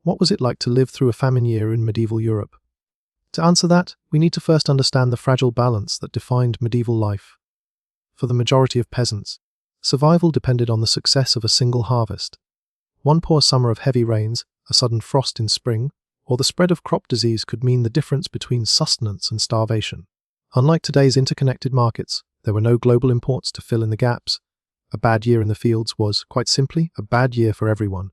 What was it like to live through a famine year in medieval Europe? To answer that, we need to first understand the fragile balance that defined medieval life. For the majority of peasants, survival depended on the success of a single harvest. One poor summer of heavy rains, a sudden frost in spring, or the spread of crop disease could mean the difference between sustenance and starvation. Unlike today's interconnected markets, there were no global imports to fill in the gaps. A bad year in the fields was, quite simply, a bad year for everyone.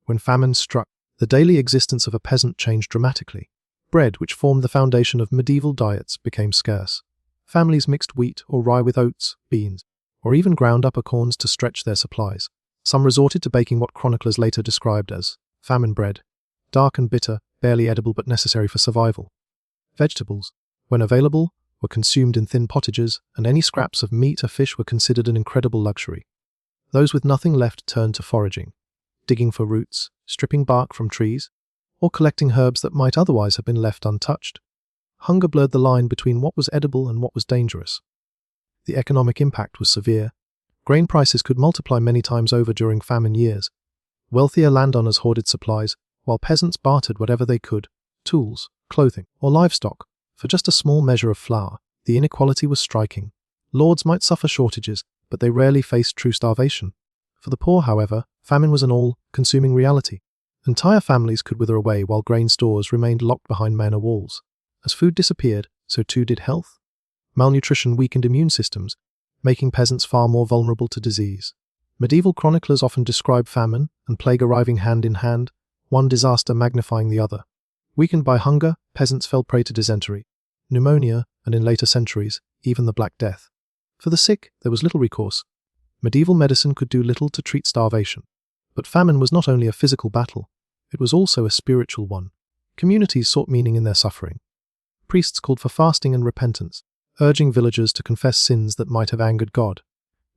When famine struck, the daily existence of a peasant changed dramatically. Bread, which formed the foundation of medieval diets, became scarce. Families mixed wheat or rye with oats, beans, or even ground upper corns to stretch their supplies. Some resorted to baking what chroniclers later described as famine bread, dark and bitter, barely edible but necessary for survival. Vegetables, when available, were consumed in thin pottages, and any scraps of meat or fish were considered an incredible luxury. Those with nothing left turned to foraging, digging for roots, stripping bark from trees, or collecting herbs that might otherwise have been left untouched. Hunger blurred the line between what was edible and what was dangerous. The economic impact was severe. Grain prices could multiply many times over during famine years. Wealthier landowners hoarded supplies, while peasants bartered whatever they could, tools, clothing, or livestock, for just a small measure of flour. The inequality was striking. Lords might suffer shortages, but they rarely faced true starvation. For the poor, however, famine was an all-consuming reality. Entire families could wither away while grain stores remained locked behind manor walls. As food disappeared, so too did health. Malnutrition weakened immune systems, making peasants far more vulnerable to disease. Medieval chroniclers often describe famine and plague arriving hand in hand, one disaster magnifying the other. Weakened by hunger, peasants fell prey to dysentery, pneumonia, and in later centuries, even the Black Death. For the sick, there was little recourse. Medieval medicine could do little to treat starvation. But famine was not only a physical battle, it was also a spiritual one. Communities sought meaning in their suffering. Priests called for fasting and repentance, urging villagers to confess sins that might have angered God.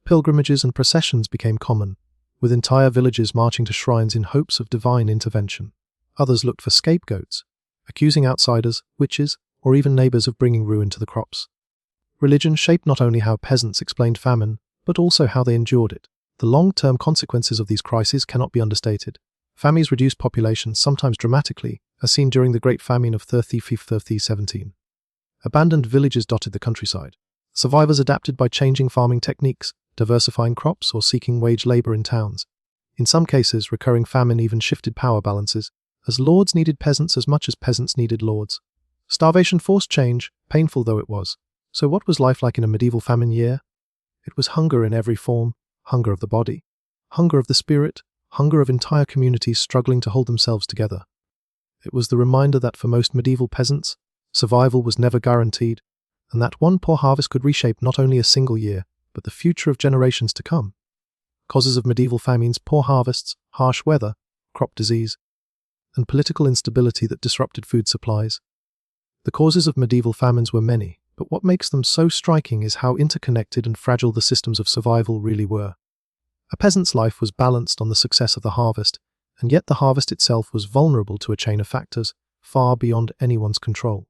Pilgrimages and processions became common, with entire villages marching to shrines in hopes of divine intervention. Others looked for scapegoats, accusing outsiders, witches, or even neighbors of bringing ruin to the crops. Religion shaped not only how peasants explained famine, but also how they endured it. The long-term consequences of these crises cannot be understated. Famines reduced populations, sometimes dramatically, as seen during the Great Famine of 1317. Abandoned villages dotted the countryside. Survivors adapted by changing farming techniques, diversifying crops, or seeking wage labor in towns. In some cases, recurring famine even shifted power balances, as lords needed peasants as much as peasants needed lords. Starvation forced change, painful though it was. So what was life like in a medieval famine year? It was hunger in every form, hunger of the body, hunger of the spirit, hunger of entire communities struggling to hold themselves together. It was the reminder that for most medieval peasants, survival was never guaranteed, and that one poor harvest could reshape not only a single year, but the future of generations to come. Causes of medieval famines: poor harvests, harsh weather, crop disease, and political instability that disrupted food supplies. The causes of medieval famines were many, but what makes them so striking is how interconnected and fragile the systems of survival really were. A peasant's life was balanced on the success of the harvest, and yet the harvest itself was vulnerable to a chain of factors far beyond anyone's control.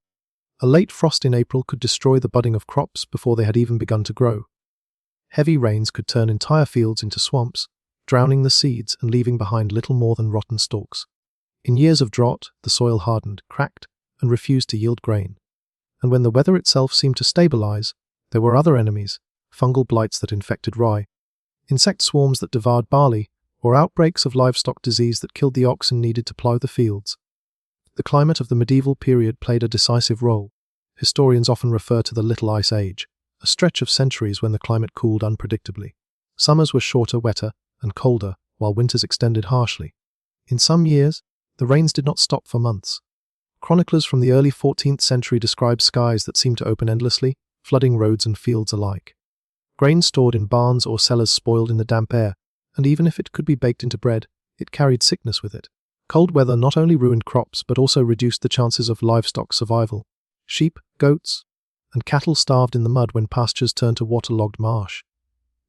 A late frost in April could destroy the budding of crops before they had even begun to grow. Heavy rains could turn entire fields into swamps, drowning the seeds and leaving behind little more than rotten stalks. In years of drought, the soil hardened, cracked, and refused to yield grain. And when the weather itself seemed to stabilize, there were other enemies: fungal blights that infected rye, insect swarms that devoured barley, or outbreaks of livestock disease that killed the oxen needed to plough the fields. The climate of the medieval period played a decisive role. Historians often refer to the Little Ice Age, a stretch of centuries when the climate cooled unpredictably. Summers were shorter, wetter, and colder, while winters extended harshly. In some years, the rains did not stop for months. Chroniclers from the early 14th century describe skies that seemed to open endlessly, flooding roads and fields alike. Grain stored in barns or cellars spoiled in the damp air, and even if it could be baked into bread, it carried sickness with it. Cold weather not only ruined crops but also reduced the chances of livestock survival. Sheep, goats, and cattle starved in the mud when pastures turned to waterlogged marsh.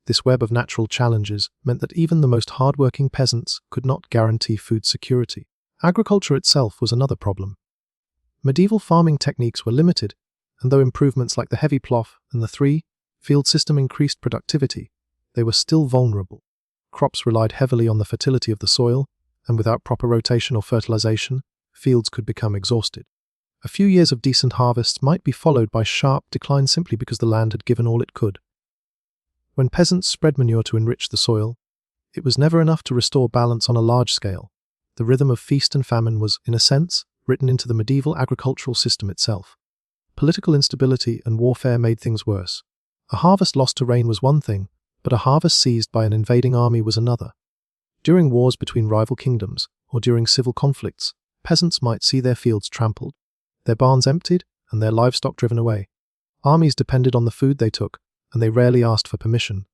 This web of natural challenges meant that even the most hardworking peasants could not guarantee food security. Agriculture itself was another problem. Medieval farming techniques were limited, and though improvements like the heavy plough and the three-field system increased productivity, they were still vulnerable. Crops relied heavily on the fertility of the soil, and without proper rotation or fertilization, fields could become exhausted. A few years of decent harvests might be followed by sharp decline simply because the land had given all it could. When peasants spread manure to enrich the soil, it was never enough to restore balance on a large scale. The rhythm of feast and famine was, in a sense, written into the medieval agricultural system itself. Political instability and warfare made things worse. A harvest lost to rain was one thing, but a harvest seized by an invading army was another. During wars between rival kingdoms, or during civil conflicts, peasants might see their fields trampled, their barns emptied, and their livestock driven away. Armies depended on the food they took, and they rarely asked for permission.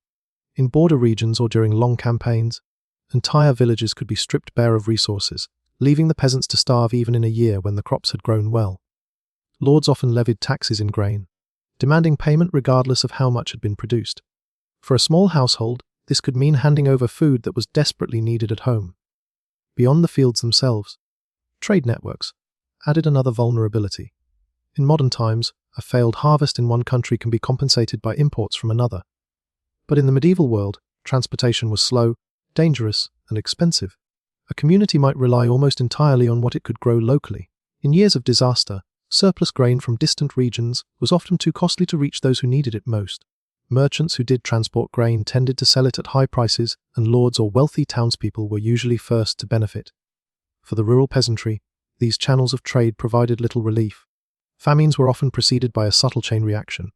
In border regions or during long campaigns, entire villages could be stripped bare of resources, leaving the peasants to starve even in a year when the crops had grown well. Lords often levied taxes in grain, demanding payment regardless of how much had been produced. For a small household, this could mean handing over food that was desperately needed at home. Beyond the fields themselves, trade networks added another vulnerability. In modern times, a failed harvest in one country can be compensated by imports from another. But in the medieval world, transportation was slow, dangerous, and expensive. A community might rely almost entirely on what it could grow locally. In years of disaster, surplus grain from distant regions was often too costly to reach those who needed it most. Merchants who did transport grain tended to sell it at high prices, and lords or wealthy townspeople were usually first to benefit. For the rural peasantry, these channels of trade provided little relief. Famines were often preceded by a subtle chain reaction.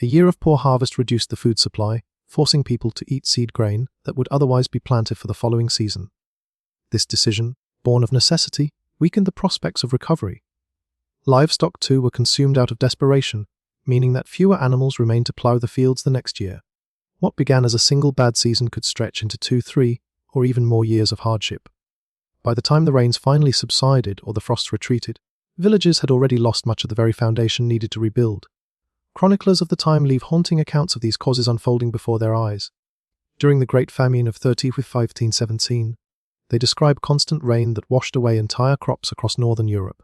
A year of poor harvest reduced the food supply, forcing people to eat seed grain that would otherwise be planted for the following season. This decision, born of necessity, weakened the prospects of recovery. Livestock, too, were consumed out of desperation, meaning that fewer animals remained to plough the fields the next year. What began as a single bad season could stretch into 2, 3, or even more years of hardship. By the time the rains finally subsided or the frosts retreated, villages had already lost much of the very foundation needed to rebuild. Chroniclers of the time leave haunting accounts of these causes unfolding before their eyes. During the Great Famine of 1517, they describe constant rain that washed away entire crops across northern Europe.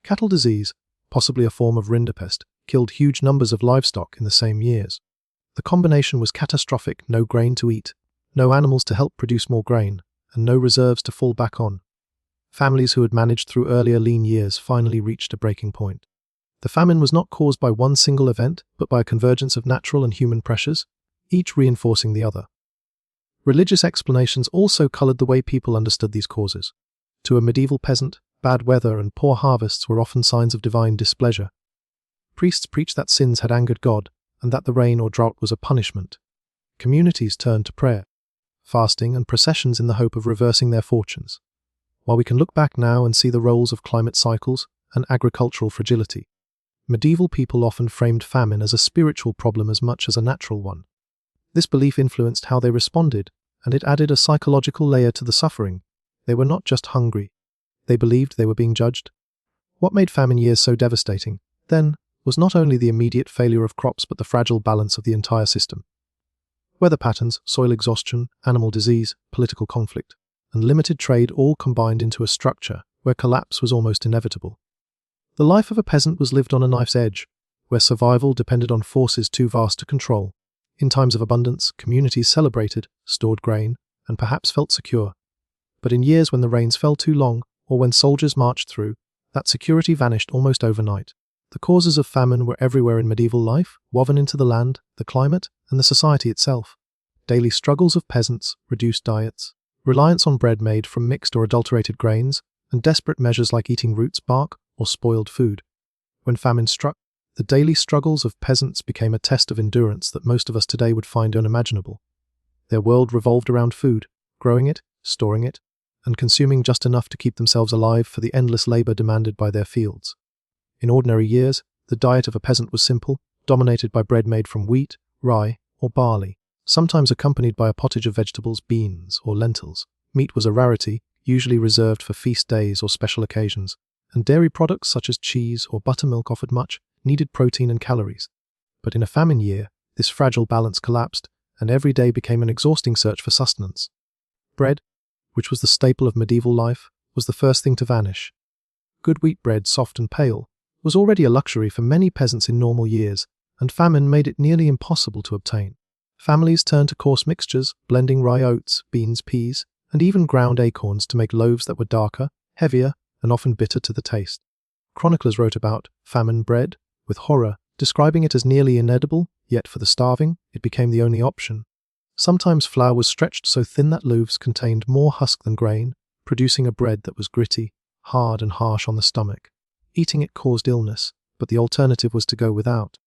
Cattle disease, possibly a form of rinderpest, killed huge numbers of livestock in the same years. The combination was catastrophic: no grain to eat, no animals to help produce more grain, and no reserves to fall back on. Families who had managed through earlier lean years finally reached a breaking point. The famine was not caused by one single event, but by a convergence of natural and human pressures, each reinforcing the other. Religious explanations also colored the way people understood these causes. To a medieval peasant, bad weather and poor harvests were often signs of divine displeasure. Priests preached that sins had angered God, and that the rain or drought was a punishment. Communities turned to prayer, fasting, and processions in the hope of reversing their fortunes. While we can look back now and see the roles of climate cycles and agricultural fragility, medieval people often framed famine as a spiritual problem as much as a natural one. This belief influenced how they responded, and it added a psychological layer to the suffering. They were not just hungry. They believed they were being judged. What made famine years so devastating, then, was not only the immediate failure of crops but the fragile balance of the entire system. Weather patterns, soil exhaustion, animal disease, political conflict, and limited trade all combined into a structure where collapse was almost inevitable. The life of a peasant was lived on a knife's edge, where survival depended on forces too vast to control. In times of abundance, communities celebrated, stored grain, and perhaps felt secure. But in years when the rains fell too long, or when soldiers marched through, that security vanished almost overnight. The causes of famine were everywhere in medieval life, woven into the land, the climate, and the society itself. Daily struggles of peasants, reduced diets, reliance on bread made from mixed or adulterated grains, and desperate measures like eating roots, bark, or spoiled food. When famine struck, the daily struggles of peasants became a test of endurance that most of us today would find unimaginable. Their world revolved around food, growing it, storing it, and consuming just enough to keep themselves alive for the endless labor demanded by their fields. In ordinary years, the diet of a peasant was simple, dominated by bread made from wheat, rye, or barley, sometimes accompanied by a pottage of vegetables, beans, or lentils. Meat was a rarity, usually reserved for feast days or special occasions, and dairy products such as cheese or buttermilk offered much, needed protein and calories. But in a famine year, this fragile balance collapsed, and every day became an exhausting search for sustenance. Bread, which was the staple of medieval life, was the first thing to vanish. Good wheat bread, soft and pale, was already a luxury for many peasants in normal years, and famine made it nearly impossible to obtain. Families turned to coarse mixtures, blending rye oats, beans, peas, and even ground acorns to make loaves that were darker, heavier, and often bitter to the taste. Chroniclers wrote about famine bread with horror, describing it as nearly inedible, yet for the starving, it became the only option. Sometimes flour was stretched so thin that loaves contained more husk than grain, producing a bread that was gritty, hard, and harsh on the stomach. Eating it caused illness, but the alternative was to go without.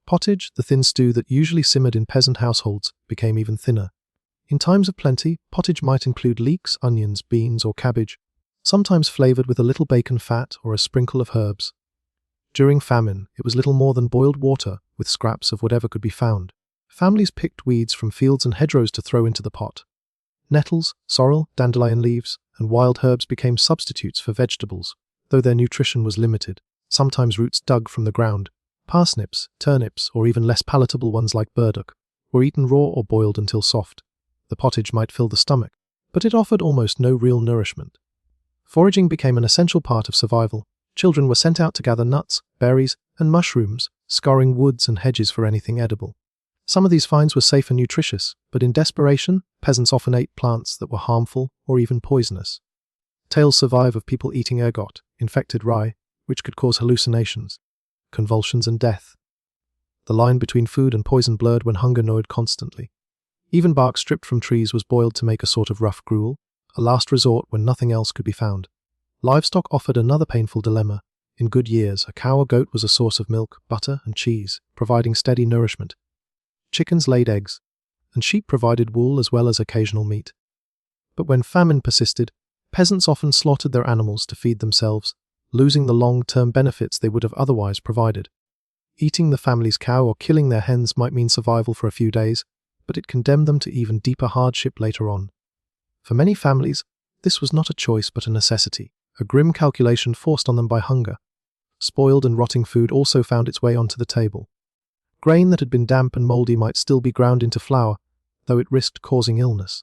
Pottage, the thin stew that usually simmered in peasant households, became even thinner. In times of plenty, pottage might include leeks, onions, beans, or cabbage, sometimes flavored with a little bacon fat or a sprinkle of herbs. During famine, it was little more than boiled water with scraps of whatever could be found. Families picked weeds from fields and hedgerows to throw into the pot. Nettles, sorrel, dandelion leaves, and wild herbs became substitutes for vegetables, though their nutrition was limited. Sometimes roots dug from the ground. Parsnips, turnips, or even less palatable ones like burdock, were eaten raw or boiled until soft. The pottage might fill the stomach, but it offered almost no real nourishment. Foraging became an essential part of survival. Children were sent out to gather nuts, berries, and mushrooms, scouring woods and hedges for anything edible. Some of these finds were safe and nutritious, but in desperation, peasants often ate plants that were harmful or even poisonous. Tales survive of people eating ergot, infected rye, which could cause hallucinations, convulsions, and death. The line between food and poison blurred when hunger gnawed constantly. Even bark stripped from trees was boiled to make a sort of rough gruel, a last resort when nothing else could be found. Livestock offered another painful dilemma. In good years, a cow or goat was a source of milk, butter, and cheese, providing steady nourishment. Chickens laid eggs, and sheep provided wool as well as occasional meat. But when famine persisted, peasants often slaughtered their animals to feed themselves, losing the long-term benefits they would have otherwise provided. Eating the family's cow or killing their hens might mean survival for a few days, but it condemned them to even deeper hardship later on. For many families, this was not a choice but a necessity, a grim calculation forced on them by hunger. Spoiled and rotting food also found its way onto the table. Grain that had been damp and moldy might still be ground into flour, though it risked causing illness.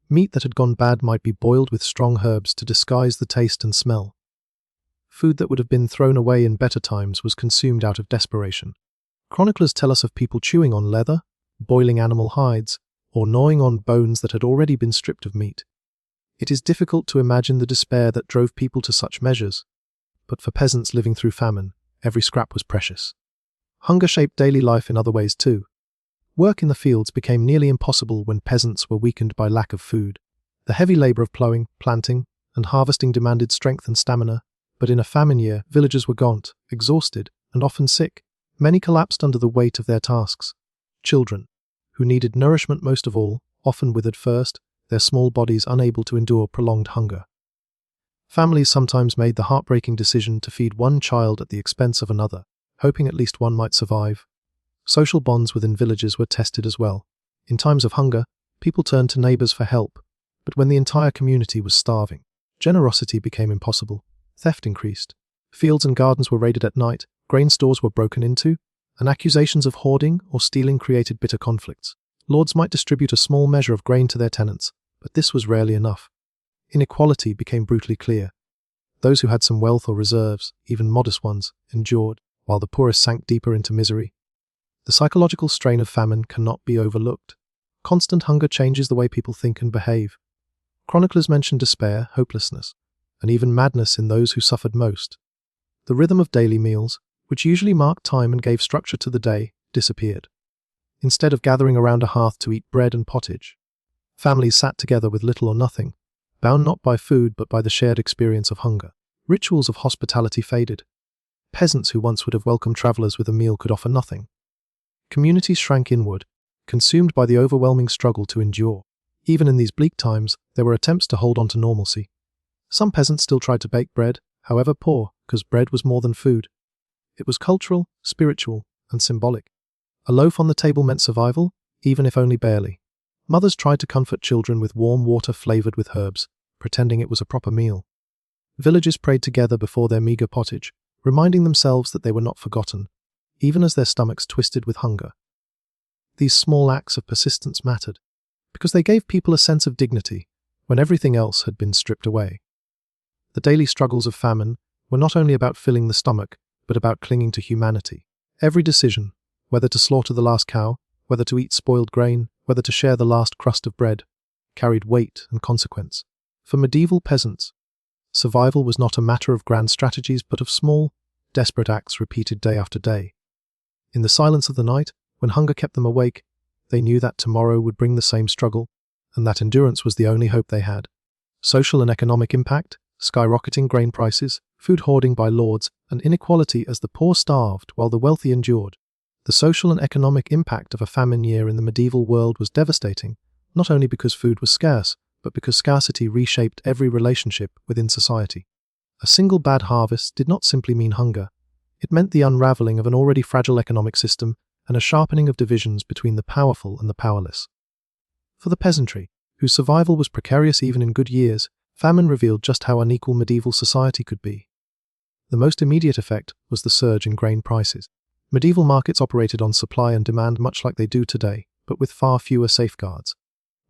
Meat that had gone bad might be boiled with strong herbs to disguise the taste and smell. Food that would have been thrown away in better times was consumed out of desperation. Chroniclers tell us of people chewing on leather, boiling animal hides, or gnawing on bones that had already been stripped of meat. It is difficult to imagine the despair that drove people to such measures, but for peasants living through famine, every scrap was precious. Hunger shaped daily life in other ways too. Work in the fields became nearly impossible when peasants were weakened by lack of food. The heavy labor of plowing, planting, and harvesting demanded strength and stamina, but in a famine year, villagers were gaunt, exhausted, and often sick. Many collapsed under the weight of their tasks. Children, who needed nourishment most of all, often withered first, their small bodies unable to endure prolonged hunger. Families sometimes made the heartbreaking decision to feed one child at the expense of another, hoping at least one might survive. Social bonds within villages were tested as well. In times of hunger, people turned to neighbors for help, but when the entire community was starving, generosity became impossible. Theft increased. Fields and gardens were raided at night, grain stores were broken into, and accusations of hoarding or stealing created bitter conflicts. Lords might distribute a small measure of grain to their tenants, but this was rarely enough. Inequality became brutally clear. Those who had some wealth or reserves, even modest ones, endured, while the poorest sank deeper into misery. The psychological strain of famine cannot be overlooked. Constant hunger changes the way people think and behave. Chroniclers mention despair, hopelessness, and even madness in those who suffered most. The rhythm of daily meals, which usually marked time and gave structure to the day, disappeared. Instead of gathering around a hearth to eat bread and pottage, families sat together with little or nothing, bound not by food but by the shared experience of hunger. Rituals of hospitality faded. Peasants who once would have welcomed travelers with a meal could offer nothing. Communities shrank inward, consumed by the overwhelming struggle to endure. Even in these bleak times, there were attempts to hold on to normalcy. Some peasants still tried to bake bread, however poor, because bread was more than food. It was cultural, spiritual, and symbolic. A loaf on the table meant survival, even if only barely. Mothers tried to comfort children with warm water flavored with herbs, pretending it was a proper meal. Villagers prayed together before their meager pottage, reminding themselves that they were not forgotten, even as their stomachs twisted with hunger. These small acts of persistence mattered, because they gave people a sense of dignity when everything else had been stripped away. The daily struggles of famine were not only about filling the stomach, but about clinging to humanity. Every decision, whether to slaughter the last cow, whether to eat spoiled grain, whether to share the last crust of bread, carried weight and consequence. For medieval peasants, survival was not a matter of grand strategies but of small, desperate acts repeated day after day. In the silence of the night, when hunger kept them awake, they knew that tomorrow would bring the same struggle, and that endurance was the only hope they had. Social and economic impact, skyrocketing grain prices, food hoarding by lords, and inequality as the poor starved while the wealthy endured. The social and economic impact of a famine year in the medieval world was devastating, not only because food was scarce, but because scarcity reshaped every relationship within society. A single bad harvest did not simply mean hunger. It meant the unraveling of an already fragile economic system and a sharpening of divisions between the powerful and the powerless. For the peasantry, whose survival was precarious even in good years, famine revealed just how unequal medieval society could be. The most immediate effect was the surge in grain prices. Medieval markets operated on supply and demand much like they do today, but with far fewer safeguards.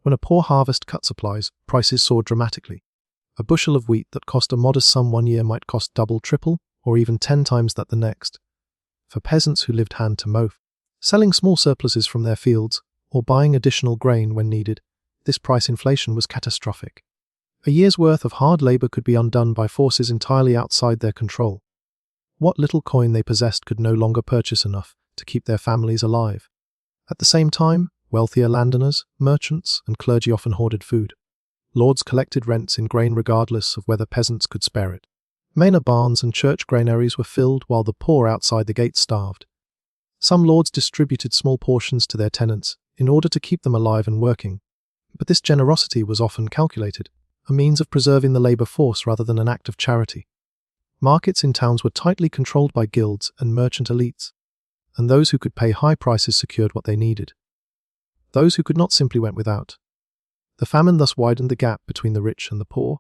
When a poor harvest cut supplies, prices soared dramatically. A bushel of wheat that cost a modest sum one year might cost double, triple, or even 10 times that the next. For peasants who lived hand to mouth, selling small surpluses from their fields, or buying additional grain when needed, this price inflation was catastrophic. A year's worth of hard labor could be undone by forces entirely outside their control. What little coin they possessed could no longer purchase enough to keep their families alive. At the same time, wealthier landowners, merchants, and clergy often hoarded food. Lords collected rents in grain regardless of whether peasants could spare it. Manor barns and church granaries were filled while the poor outside the gates starved. Some lords distributed small portions to their tenants in order to keep them alive and working. But this generosity was often calculated, a means of preserving the labor force rather than an act of charity. Markets in towns were tightly controlled by guilds and merchant elites, and those who could pay high prices secured what they needed. Those who could not simply went without. The famine thus widened the gap between the rich and the poor,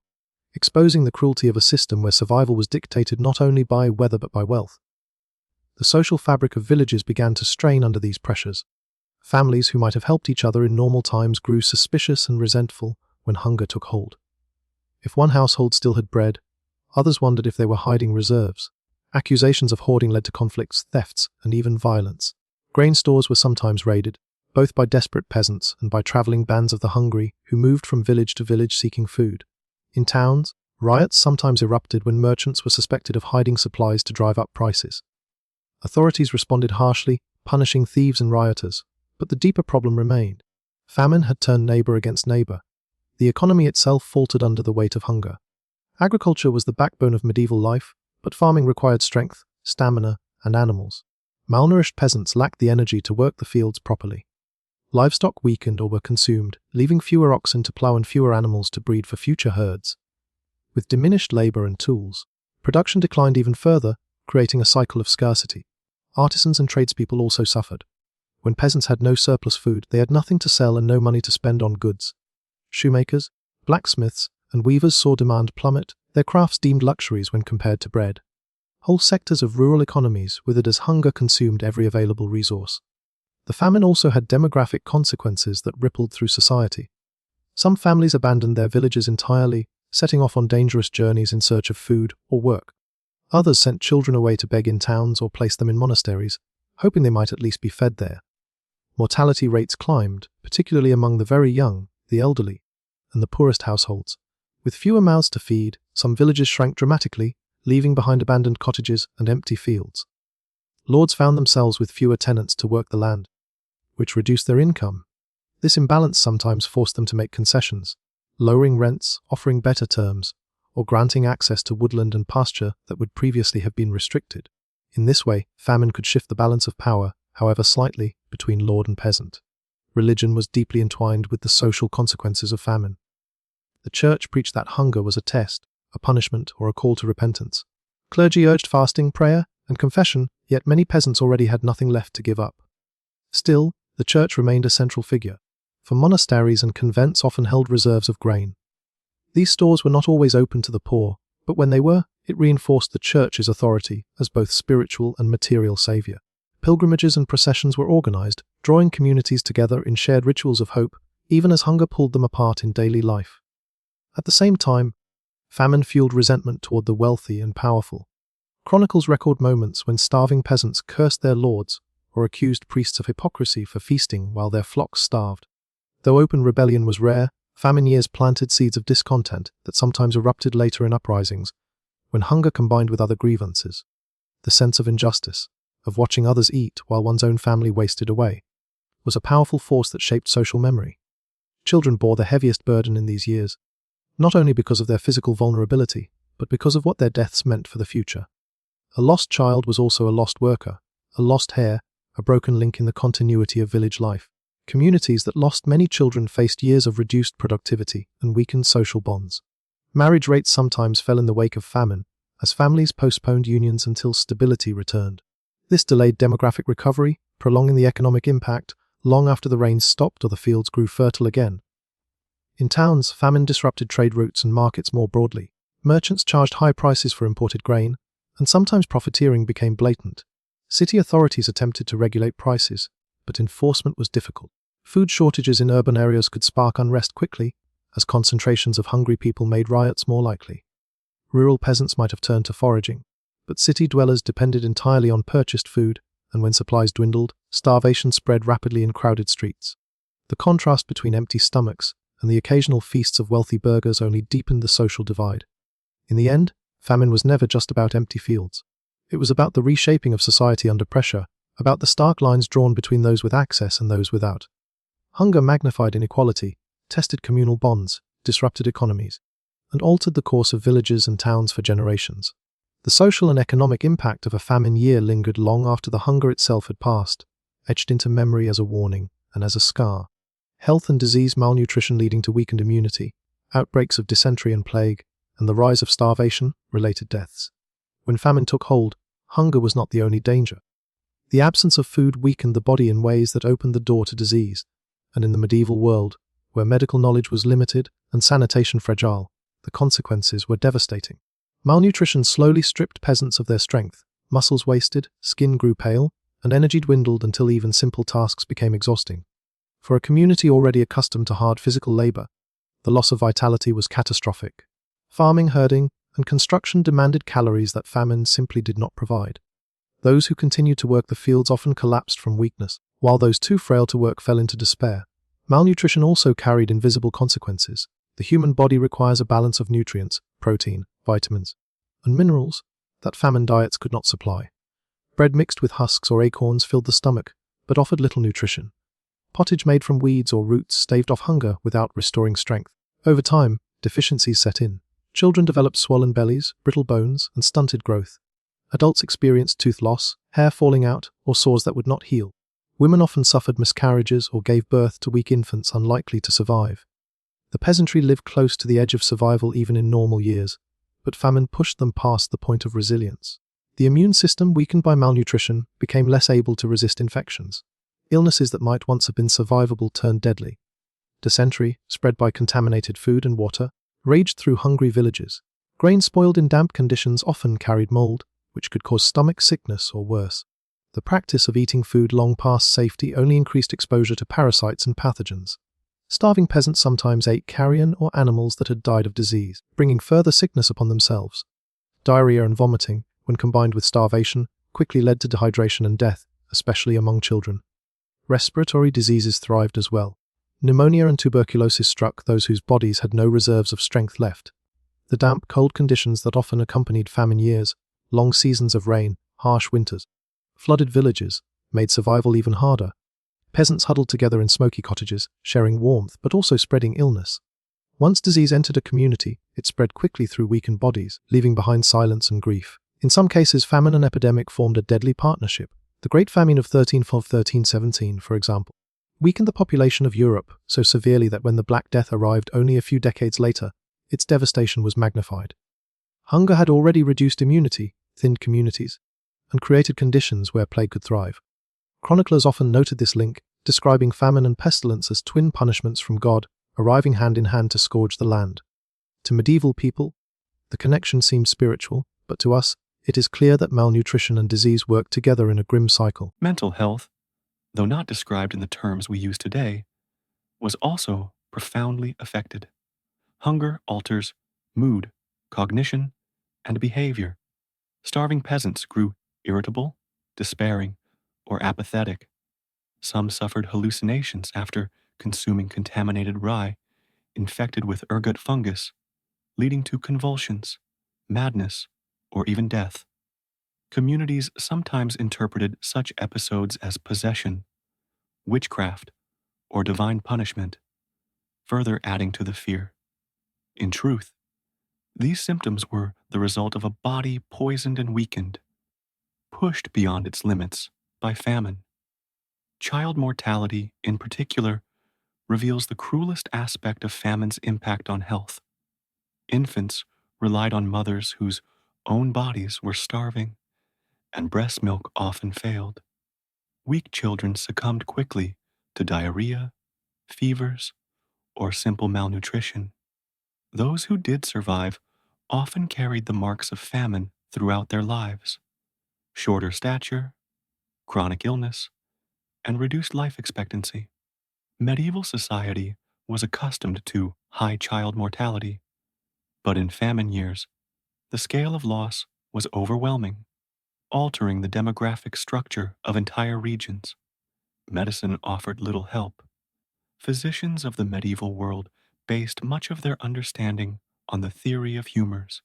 exposing the cruelty of a system where survival was dictated not only by weather but by wealth. The social fabric of villages began to strain under these pressures. Families who might have helped each other in normal times grew suspicious and resentful when hunger took hold. If one household still had bread, others wondered if they were hiding reserves. Accusations of hoarding led to conflicts, thefts, and even violence. Grain stores were sometimes raided, both by desperate peasants and by traveling bands of the hungry who moved from village to village seeking food. In towns, riots sometimes erupted when merchants were suspected of hiding supplies to drive up prices. Authorities responded harshly, punishing thieves and rioters, but the deeper problem remained. Famine had turned neighbor against neighbor. The economy itself faltered under the weight of hunger. Agriculture was the backbone of medieval life, but farming required strength, stamina, and animals. Malnourished peasants lacked the energy to work the fields properly. Livestock weakened or were consumed, leaving fewer oxen to plow and fewer animals to breed for future herds. With diminished labor and tools, production declined even further, creating a cycle of scarcity. Artisans and tradespeople also suffered. When peasants had no surplus food, they had nothing to sell and no money to spend on goods. Shoemakers, blacksmiths, and weavers saw demand plummet, their crafts deemed luxuries when compared to bread. Whole sectors of rural economies withered as hunger consumed every available resource. The famine also had demographic consequences that rippled through society. Some families abandoned their villages entirely, setting off on dangerous journeys in search of food or work. Others sent children away to beg in towns or placed them in monasteries, hoping they might at least be fed there. Mortality rates climbed, particularly among the very young, the elderly, and the poorest households. With fewer mouths to feed, some villages shrank dramatically, leaving behind abandoned cottages and empty fields. Lords found themselves with fewer tenants to work the land, which reduced their income. This imbalance sometimes forced them to make concessions, lowering rents, offering better terms, or granting access to woodland and pasture that would previously have been restricted. In this way, famine could shift the balance of power, however slightly, between lord and peasant. Religion was deeply entwined with the social consequences of famine. The church preached that hunger was a test, a punishment, or a call to repentance. Clergy urged fasting, prayer, and confession, yet many peasants already had nothing left to give up. Still, the church remained a central figure, for monasteries and convents often held reserves of grain. These stores were not always open to the poor, but when they were, it reinforced the church's authority as both spiritual and material savior. Pilgrimages and processions were organized, drawing communities together in shared rituals of hope, even as hunger pulled them apart in daily life. At the same time, famine fueled resentment toward the wealthy and powerful. Chronicles record moments when starving peasants cursed their lords or accused priests of hypocrisy for feasting while their flocks starved. Though open rebellion was rare, Famine years planted seeds of discontent that sometimes erupted later in uprisings, when hunger combined with other grievances. The sense of injustice, of watching others eat while one's own family wasted away, was a powerful force that shaped social memory. Children bore the heaviest burden in these years, not only because of their physical vulnerability, but because of what their deaths meant for the future. A lost child was also a lost worker, a lost heir, a broken link in the continuity of village life. Communities that lost many children faced years of reduced productivity and weakened social bonds. Marriage rates sometimes fell in the wake of famine, as families postponed unions until stability returned. This delayed demographic recovery, prolonging the economic impact long after the rains stopped or the fields grew fertile again. In towns, famine disrupted trade routes and markets more broadly. Merchants charged high prices for imported grain, and sometimes profiteering became blatant. City authorities attempted to regulate prices, but enforcement was difficult. Food shortages in urban areas could spark unrest quickly, as concentrations of hungry people made riots more likely. Rural peasants might have turned to foraging, but city dwellers depended entirely on purchased food, and when supplies dwindled, starvation spread rapidly in crowded streets. The contrast between empty stomachs and the occasional feasts of wealthy burghers only deepened the social divide. In the end, famine was never just about empty fields. It was about the reshaping of society under pressure, about the stark lines drawn between those with access and those without. Hunger magnified inequality, tested communal bonds, disrupted economies, and altered the course of villages and towns for generations. The social and economic impact of a famine year lingered long after the hunger itself had passed, etched into memory as a warning and as a scar. Health and disease, malnutrition leading to weakened immunity, outbreaks of dysentery and plague, and the rise of starvation-related deaths. When famine took hold, hunger was not the only danger. The absence of food weakened the body in ways that opened the door to disease, and in the medieval world, where medical knowledge was limited and sanitation fragile, the consequences were devastating. Malnutrition slowly stripped peasants of their strength, muscles wasted, skin grew pale, and energy dwindled until even simple tasks became exhausting. For a community already accustomed to hard physical labor, the loss of vitality was catastrophic. Farming, herding, and construction demanded calories that famine simply did not provide. Those who continued to work the fields often collapsed from weakness, while those too frail to work fell into despair. Malnutrition also carried invisible consequences. The human body requires a balance of nutrients, protein, vitamins, and minerals that famine diets could not supply. Bread mixed with husks or acorns filled the stomach, but offered little nutrition. Pottage made from weeds or roots staved off hunger without restoring strength. Over time, deficiencies set in. Children developed swollen bellies, brittle bones, and stunted growth. Adults experienced tooth loss, hair falling out, or sores that would not heal. Women often suffered miscarriages or gave birth to weak infants unlikely to survive. The peasantry lived close to the edge of survival even in normal years, but famine pushed them past the point of resilience. The immune system, weakened by malnutrition, became less able to resist infections. Illnesses that might once have been survivable turned deadly. Dysentery, spread by contaminated food and water, raged through hungry villages. Grain spoiled in damp conditions often carried mold, which could cause stomach sickness or worse. The practice of eating food long past safety only increased exposure to parasites and pathogens. Starving peasants sometimes ate carrion or animals that had died of disease, bringing further sickness upon themselves. Diarrhea and vomiting, when combined with starvation, quickly led to dehydration and death, especially among children. Respiratory diseases thrived as well. Pneumonia and tuberculosis struck those whose bodies had no reserves of strength left. The damp, cold conditions that often accompanied famine years, long seasons of rain, harsh winters, flooded villages, made survival even harder. Peasants huddled together in smoky cottages, sharing warmth but also spreading illness. Once disease entered a community, it spread quickly through weakened bodies, leaving behind silence and grief. In some cases, famine and epidemic formed a deadly partnership. The Great Famine of 1312-1317, for example, weakened the population of Europe so severely that when the Black Death arrived only a few decades later, its devastation was magnified. Hunger had already reduced immunity, thinned communities, and created conditions where plague could thrive. Chroniclers often noted this link, describing famine and pestilence as twin punishments from God, arriving hand in hand to scourge the land. To medieval people, the connection seemed spiritual, but to us, it is clear that malnutrition and disease worked together in a grim cycle. Mental health, though not described in the terms we use today, was also profoundly affected. Hunger alters mood, cognition, and behavior. Starving peasants grew irritable, despairing, or apathetic. Some suffered hallucinations after consuming contaminated rye, infected with ergot fungus, leading to convulsions, madness, or even death. Communities sometimes interpreted such episodes as possession, witchcraft, or divine punishment, further adding to the fear. In truth, these symptoms were the result of a body poisoned and weakened, pushed beyond its limits by famine. Child mortality, in particular, reveals the cruelest aspect of famine's impact on health. Infants relied on mothers whose own bodies were starving, and breast milk often failed. Weak children succumbed quickly to diarrhea, fevers, or simple malnutrition. Those who did survive often carried the marks of famine throughout their lives: shorter stature, chronic illness, and reduced life expectancy. Medieval society was accustomed to high child mortality, but in famine years, the scale of loss was overwhelming, altering the demographic structure of entire regions. Medicine offered little help. Physicians of the medieval world based much of their understanding on the theory of humors,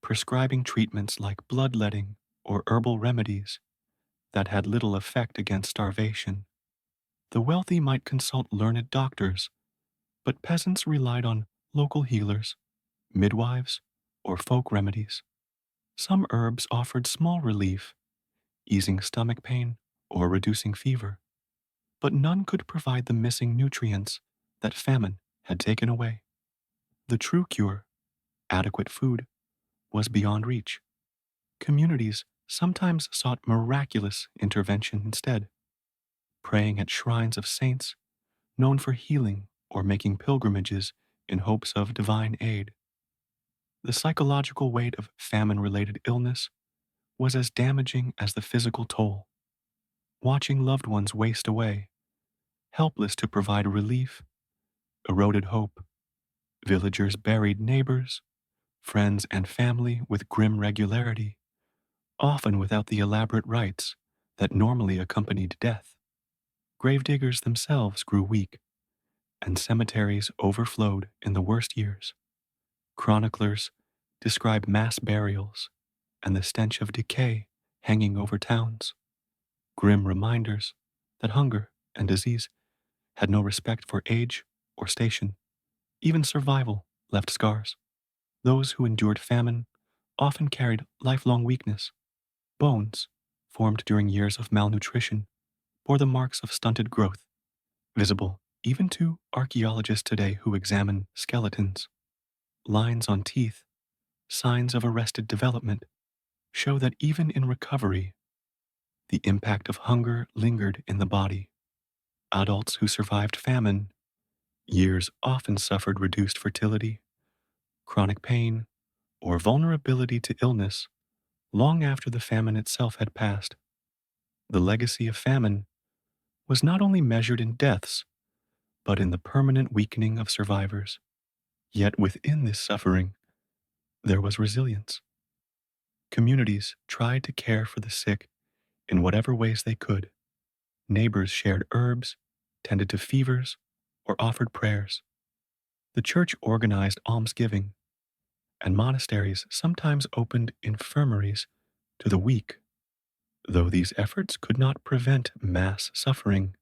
prescribing treatments like bloodletting or herbal remedies that had little effect against starvation. The wealthy might consult learned doctors, but peasants relied on local healers, midwives, or folk remedies. Some herbs offered small relief, easing stomach pain or reducing fever, but none could provide the missing nutrients that famine had taken away. The true cure, adequate food, was beyond reach. Communities sometimes sought miraculous intervention instead, praying at shrines of saints known for healing or making pilgrimages in hopes of divine aid. The psychological weight of famine related illness was as damaging as the physical toll. Watching loved ones waste away, helpless to provide relief, eroded hope. Villagers buried neighbors, friends, and family with grim regularity, often without the elaborate rites that normally accompanied death. Gravediggers themselves grew weak, and cemeteries overflowed in the worst years. Chroniclers describe mass burials and the stench of decay hanging over towns, grim reminders that hunger and disease had no respect for age or station. Even survival left scars. Those who endured famine often carried lifelong weakness. Bones, formed during years of malnutrition, bore the marks of stunted growth, visible even to archaeologists today who examine skeletons. Lines on teeth, signs of arrested development, show that even in recovery, the impact of hunger lingered in the body. Adults who survived famine years often suffered reduced fertility, chronic pain, or vulnerability to illness long after the famine itself had passed. The legacy of famine was not only measured in deaths, but in the permanent weakening of survivors. Yet within this suffering, there was resilience. Communities tried to care for the sick in whatever ways they could. Neighbors shared herbs, tended to fevers, or offered prayers. The church organized almsgiving, and monasteries sometimes opened infirmaries to the weak. Though these efforts could not prevent mass suffering,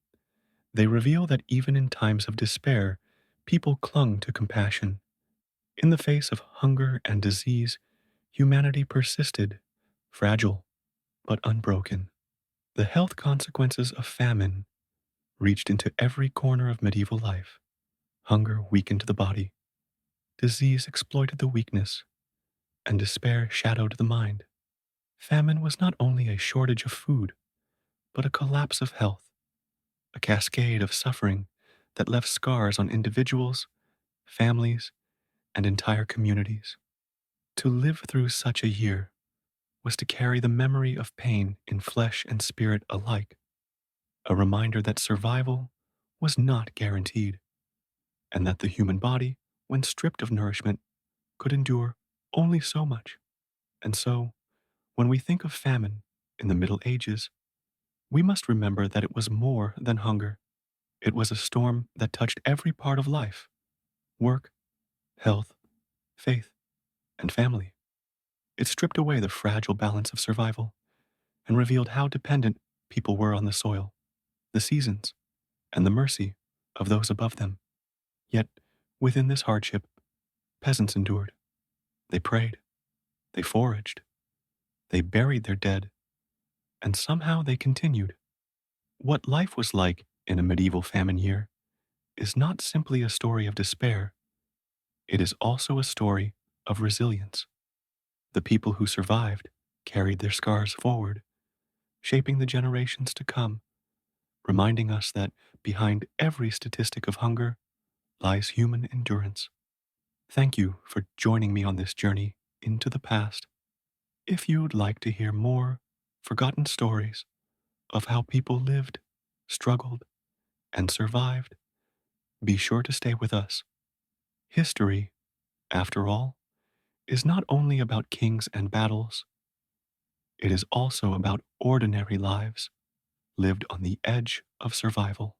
they reveal that even in times of despair, people clung to compassion. In the face of hunger and disease, humanity persisted, fragile but unbroken. The health consequences of famine reached into every corner of medieval life. Hunger weakened the body, disease exploited the weakness, and despair shadowed the mind. Famine was not only a shortage of food, but a collapse of health, a cascade of suffering that left scars on individuals, families, and entire communities. To live through such a year was to carry the memory of pain in flesh and spirit alike, a reminder that survival was not guaranteed, and that the human body, when stripped of nourishment, could endure only so much. And so, when we think of famine in the Middle Ages, we must remember that it was more than hunger. It was a storm that touched every part of life, work, health, faith, and family. It stripped away the fragile balance of survival and revealed how dependent people were on the soil, the seasons, and the mercy of those above them. Yet, within this hardship, peasants endured. They prayed, they foraged, they buried their dead, and somehow they continued. What life was like in a medieval famine year is not simply a story of despair, it is also a story of resilience. The people who survived carried their scars forward, shaping the generations to come, reminding us that behind every statistic of hunger lies human endurance. Thank you for joining me on this journey into the past. If you'd like to hear more forgotten stories of how people lived, struggled, and survived, be sure to stay with us. History, after all, is not only about kings and battles, it is also about ordinary lives lived on the edge of survival.